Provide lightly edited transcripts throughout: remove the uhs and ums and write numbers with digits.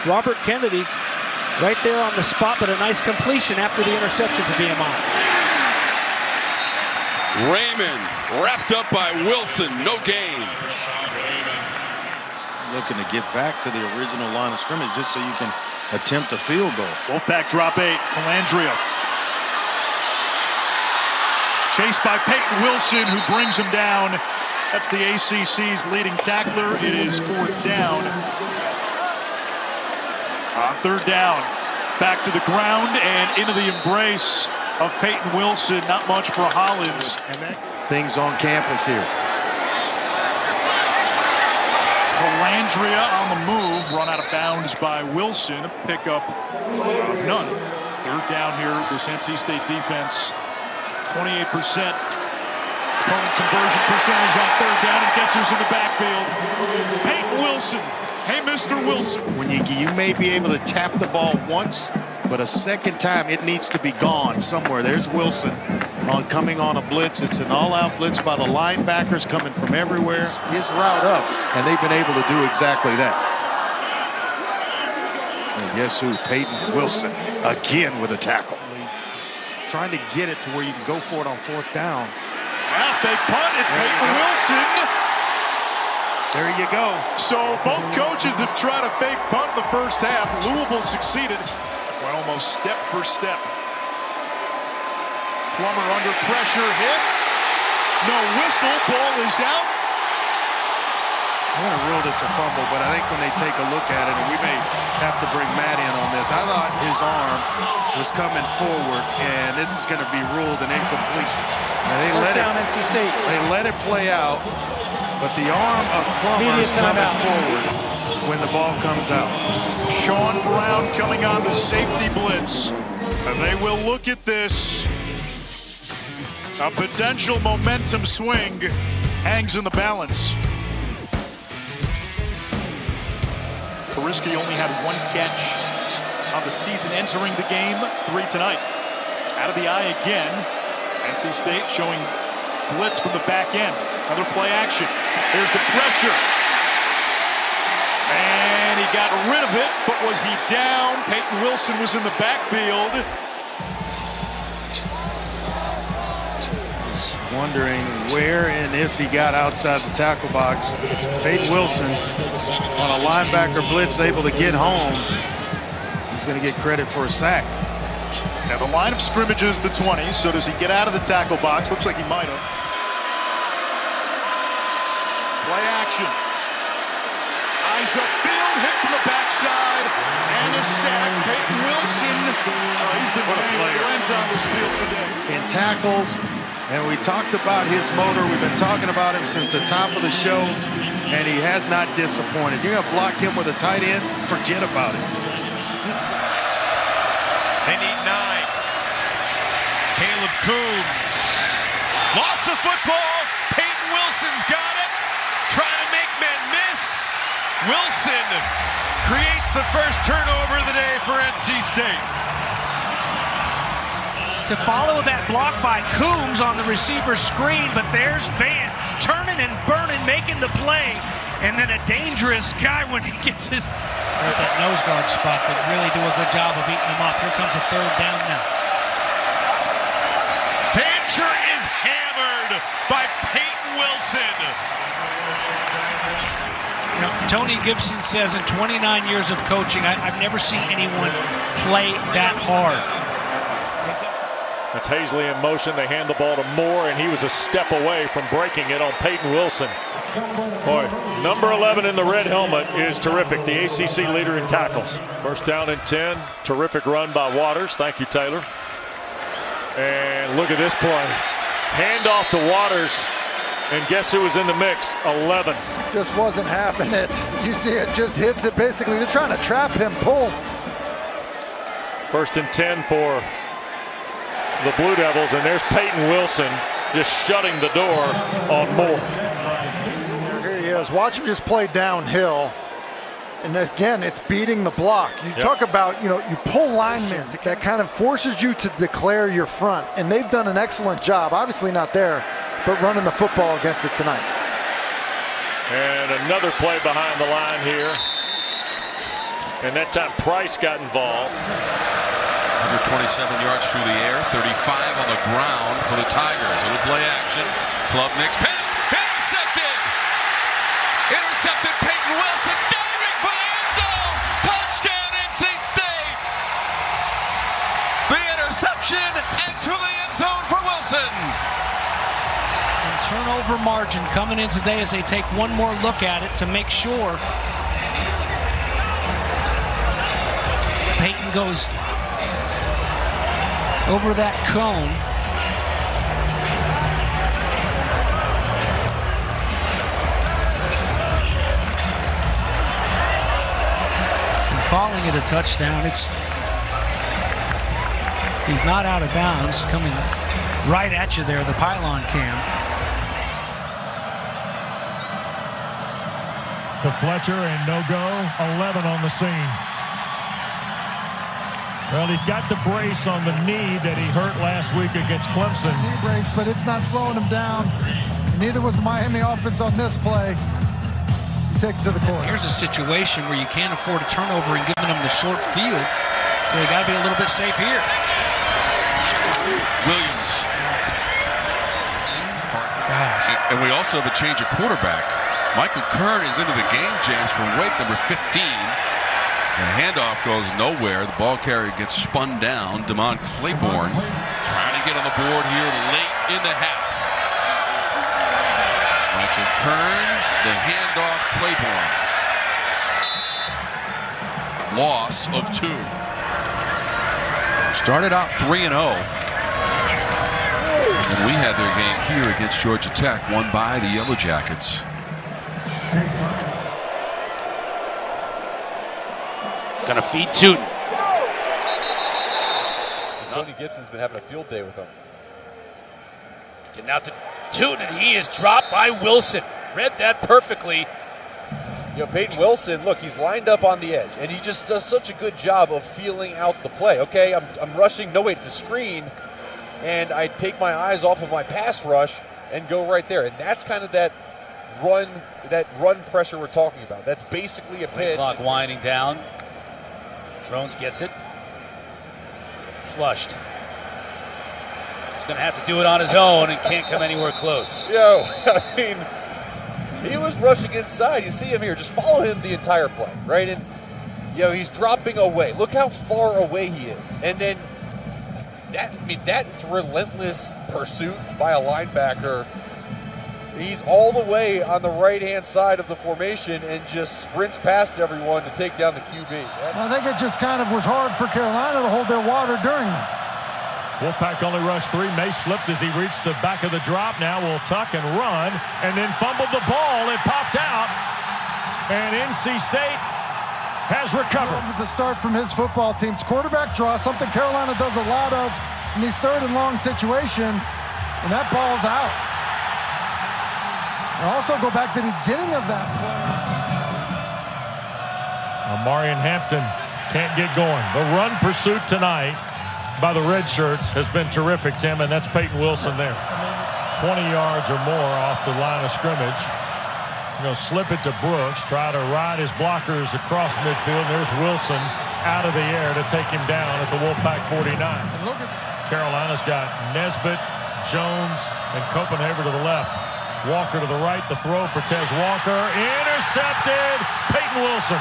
Robert Kennedy right there on the spot, but a nice completion after the interception for VMI. Raymond wrapped up by Wilson, no gain. Looking to get back to the original line of scrimmage just so you can attempt a field goal. Wolfpack drop 8. Calandria. Chased by Payton Wilson, who brings him down. That's the ACC's leading tackler. It is 4th down. On 3rd down, back to the ground and into the embrace of Payton Wilson. Not much for Hollins. And things on campus here. Calandria on the move, run out of bounds by Wilson. Pickup of none. 3rd down here, this NC State defense. 28% opponent conversion percentage on 3rd down, and guess who's in the backfield? Payton Wilson. Hey, Mr. Wilson. When you may be able to tap the ball once, but a second time it needs to be gone somewhere. There's Wilson coming on a blitz. It's an all-out blitz by the linebackers coming from everywhere. His route up, and they've been able to do exactly that. And guess who? Payton Wilson again with a tackle. Trying to get it to where you can go for it on 4th down. Well, fake punt. It's Payton Wilson. There you go. So both coaches have tried to fake punt in the first half. Louisville succeeded. Went almost step for step. Plummer under pressure, hit. No whistle. Ball is out. I'm going to rule this a fumble, but I think when they take a look at it, and we may have to bring Matt in on this, I thought his arm was coming forward, and this is going to be ruled an incompletion. Now they let it play out, but the arm of Plummer is coming forward when the ball comes out. Sean Brown coming on the safety blitz, and they will look at this. A potential momentum swing hangs in the balance. Kariski only had 1 catch on the season entering the game, 3 tonight. Out of the eye again. NC State showing blitz from the back end. Another play action. There's the pressure. And he got rid of it, but was he down? Payton Wilson was in the backfield. Just wondering where and if he got outside the tackle box. Payton Wilson on a linebacker blitz able to get home. He's going to get credit for a sack. Now the line of scrimmage is the 20, so does he get out of the tackle box? Looks like he might have. Play action. Eyes upfield, hit from the backside, and a sack. Payton Wilson. He's been playing rent on this field today. In tackles, and we talked about his motor. We've been talking about him since the top of the show, and he has not disappointed. You're going to block him with a tight end? Forget about it. They need 9. Caleb Coombs lost the football. Payton Wilson's got it. Trying to make men miss. Wilson creates the first turnover of the day for NC State. To follow that block by Coombs on the receiver screen, but there's Van turning and burning, making the play, and then a dangerous guy when he gets his that nose guard spot to really do a good job of eating him up. Here comes a 3rd down now. Fancher is hammered by Payton Wilson. You know, Tony Gibson says in 29 years of coaching, I've never seen anyone play that hard. That's Hazley in motion. They hand the ball to Moore, and he was a step away from breaking it on Payton Wilson. Boy, number 11 in the red helmet is terrific. The ACC leader in tackles. 1st down and 10. Terrific run by Waters. Thank you, Taylor. And look at this play. Handoff to Waters. And guess who was in the mix? 11. Just wasn't having it. You see it just hits it. Basically, they're trying to trap him, pull. 1st and 10 for the Blue Devils, and there's Payton Wilson just shutting the door on Moore. Here he is. Watch him just play downhill. And again, it's beating the block. You talk about, you pull linemen. That kind of forces you to declare your front. And they've done an excellent job. Obviously not there, but running the football against it tonight. And another play behind the line here. And that time Price got involved. 127 yards through the air, 35 on the ground for the Tigers. A little play action. Club mix. Intercepted! Intercepted Payton Wilson. Diving for the end zone. Touchdown NC State. The interception into the end zone for Wilson. And turnover margin coming in today as they take one more look at it to make sure. Payton goes over that cone. And calling it a touchdown. He's not out of bounds, coming right at you there, the pylon cam. To Fletcher and no go, 11 on the scene. Well, he's got the brace on the knee that he hurt last week against Clemson. Knee brace, but it's not slowing him down. Neither was the Miami offense on this play. Take it to the corner. Here's a situation where you can't afford a turnover and giving them the short field, so they got to be a little bit safe here. Williams. And we also have a change of quarterback. Michael Kern is into the game, James, from Wake, number 15. And the handoff goes nowhere. The ball carrier gets spun down. Damon Claiborne trying to get on the board here late in the half. Michael Kern, the handoff, Claiborne. Loss of 2. Started out 3-0. And we had their game here against Georgia Tech, won by the Yellow Jackets. Gonna feed Tootin. Tony Gibson's been having a field day with him. Getting out to Tootin, and he is dropped by Wilson. Read that perfectly. You know, Payton Wilson, look, he's lined up on the edge, and he just does such a good job of feeling out the play. Okay, I'm rushing. No, wait, it's a screen, and I take my eyes off of my pass rush and go right there. And that's kind of that run pressure we're talking about. That's basically a pitch. Clock winding down. Drones gets it. Flushed. He's going to have to do it on his own and can't come anywhere close. I mean, he was rushing inside. You see him here. Just follow him the entire play, right? And, he's dropping away. Look how far away he is. And then, that's relentless pursuit by a linebacker. He's all the way on the right-hand side of the formation and just sprints past everyone to take down the QB. I think it just kind of was hard for Carolina to hold their water during that. Wolfpack only rushed 3. Mace slipped as he reached the back of the drop. Now will tuck and run, and then fumbled the ball. It popped out, and NC State has recovered. The start from his football team's quarterback draw, something Carolina does a lot of in these third and long situations, and that ball's out. And also go back to the beginning of that play. Marion Hampton can't get going. The run pursuit tonight by the red shirts has been terrific, Tim, and that's Payton Wilson there. 20 yards or more off the line of scrimmage. Slip it to Brooks, try to ride his blockers across midfield. There's Wilson out of the air to take him down at the Wolfpack 49. Carolina's got Nesbitt, Jones, and Copenhagen to the left. Walker to the right, the throw for Tez Walker. Intercepted, Payton Wilson.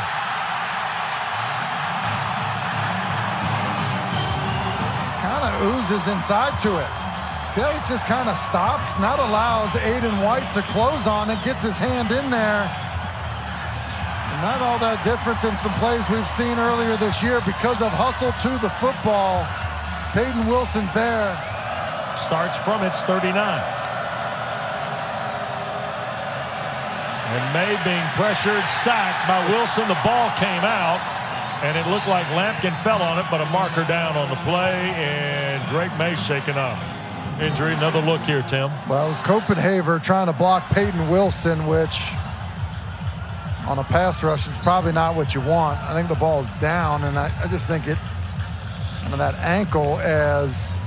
Kind of oozes inside to it. See how he just kind of stops, not allows Aiden White to close on it, gets his hand in there. And not all that different than some plays we've seen earlier this year because of hustle to the football. Payton Wilson's there. Starts from its 39. And May being pressured, sacked by Wilson. The ball came out, and it looked like Lampkin fell on it, but a marker down on the play, and Drake May shaken up. Injury, another look here, Tim. Well, it was Copenhagen trying to block Payton Wilson, which on a pass rush is probably not what you want. I think the ball is down, and I just think it, that ankle as